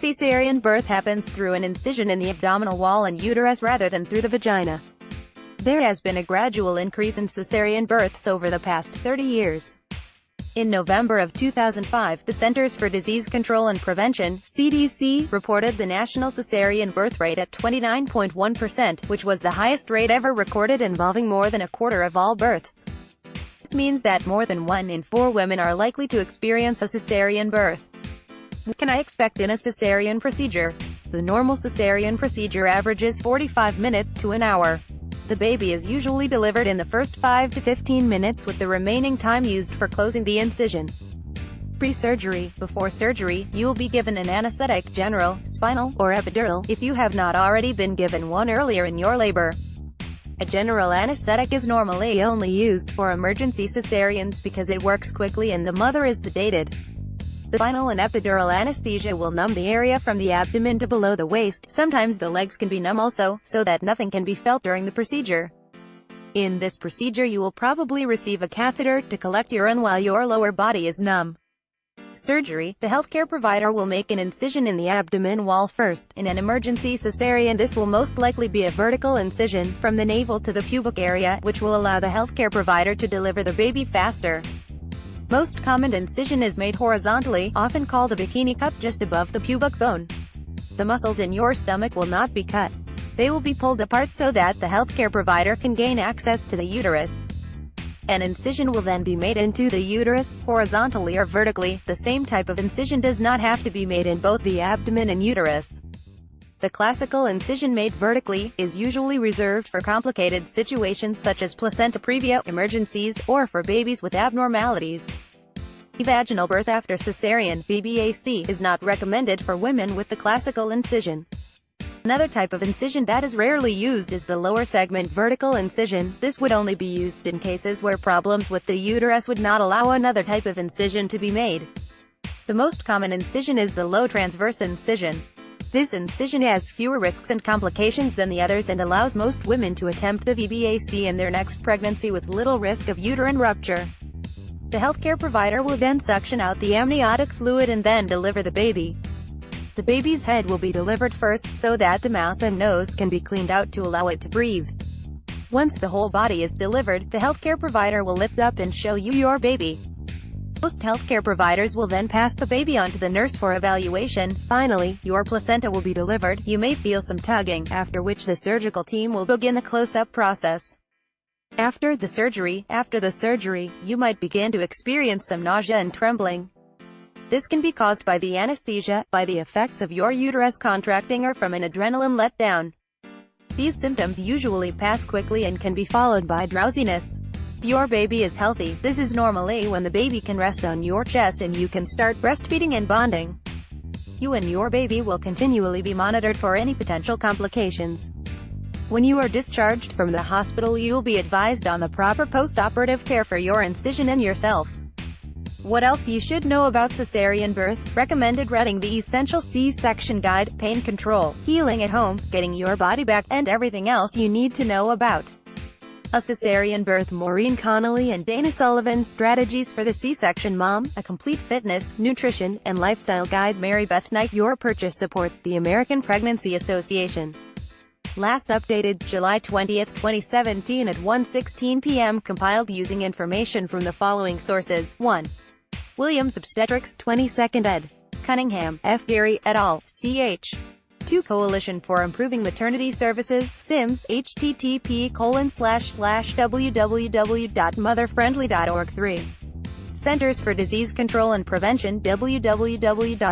Cesarean birth happens through an incision in the abdominal wall and uterus rather than through the vagina. There has been a gradual increase in cesarean births over the past 30 years. In November of 2005, the Centers for Disease Control and Prevention, CDC, reported the national cesarean birth rate at 29.1%, which was the highest rate ever recorded involving more than a quarter of all births. This means that more than 1 in 4 women are likely to experience a cesarean birth. What can I expect in a cesarean procedure? The normal cesarean procedure averages 45 minutes to an hour. The baby is usually delivered in the first 5 to 15 minutes with the remaining time used for closing the incision. Pre-surgery. Before surgery, you will be given an anesthetic, general, spinal, or epidural, if you have not already been given one earlier in your labor. A general anesthetic is normally only used for emergency cesareans because it works quickly and the mother is sedated. The spinal and epidural anesthesia will numb the area from the abdomen to below the waist. Sometimes the legs can be numb also, so that nothing can be felt during the procedure. In this procedure you will probably receive a catheter to collect urine while your lower body is numb. Surgery. The healthcare provider will make an incision in the abdomen wall first. In an emergency cesarean, this will most likely be a vertical incision, from the navel to the pubic area, which will allow the healthcare provider to deliver the baby faster. Most common incision is made horizontally, often called a bikini cup, just above the pubic bone. The muscles in your stomach will not be cut. They will be pulled apart so that the healthcare provider can gain access to the uterus. An incision will then be made into the uterus, horizontally or vertically. The same type of incision does not have to be made in both the abdomen and uterus. The classical incision made vertically is usually reserved for complicated situations such as placenta previa, emergencies, or for babies with abnormalities. Vaginal birth after cesarean (VBAC) is not recommended for women with the classical incision. Another type of incision that is rarely used is the lower segment vertical incision. This would only be used in cases where problems with the uterus would not allow another type of incision to be made. The most common incision is the low transverse incision. This incision has fewer risks and complications than the others and allows most women to attempt the VBAC in their next pregnancy with little risk of uterine rupture. The healthcare provider will then suction out the amniotic fluid and then deliver the baby. The baby's head will be delivered first, so that the mouth and nose can be cleaned out to allow it to breathe. Once the whole body is delivered, the healthcare provider will lift up and show you your baby. Most healthcare providers will then pass the baby on to the nurse for evaluation. Finally, your placenta will be delivered. You may feel some tugging, after which the surgical team will begin the close-up process. After the surgery, you might begin to experience some nausea and trembling. This can be caused by the anesthesia, by the effects of your uterus contracting, or from an adrenaline letdown. These symptoms usually pass quickly and can be followed by drowsiness. If your baby is healthy, this is normally when the baby can rest on your chest and you can start breastfeeding and bonding. You and your baby will continually be monitored for any potential complications. When you are discharged from the hospital, you will be advised on the proper post-operative care for your incision and yourself. What else you should know about cesarean birth? Recommended reading the Essential C-Section Guide, Pain Control, Healing at Home, Getting Your Body Back, and everything else you need to know about a cesarean birth. Maureen Connolly and Dana Sullivan, Strategies for the C-Section Mom, a complete fitness, nutrition, and lifestyle guide. Mary Beth Knight. Your purchase supports the American Pregnancy Association. Last updated July 20, 2017 at 1:16 p.m. Compiled using information from the following sources. 1. Williams Obstetrics 22nd ed. Cunningham, F. Gary, et al., ch. 2. Coalition for Improving Maternity Services, SIMS, http://www.motherfriendly.org. 3. Centers for Disease Control and Prevention, www.cdc.gov.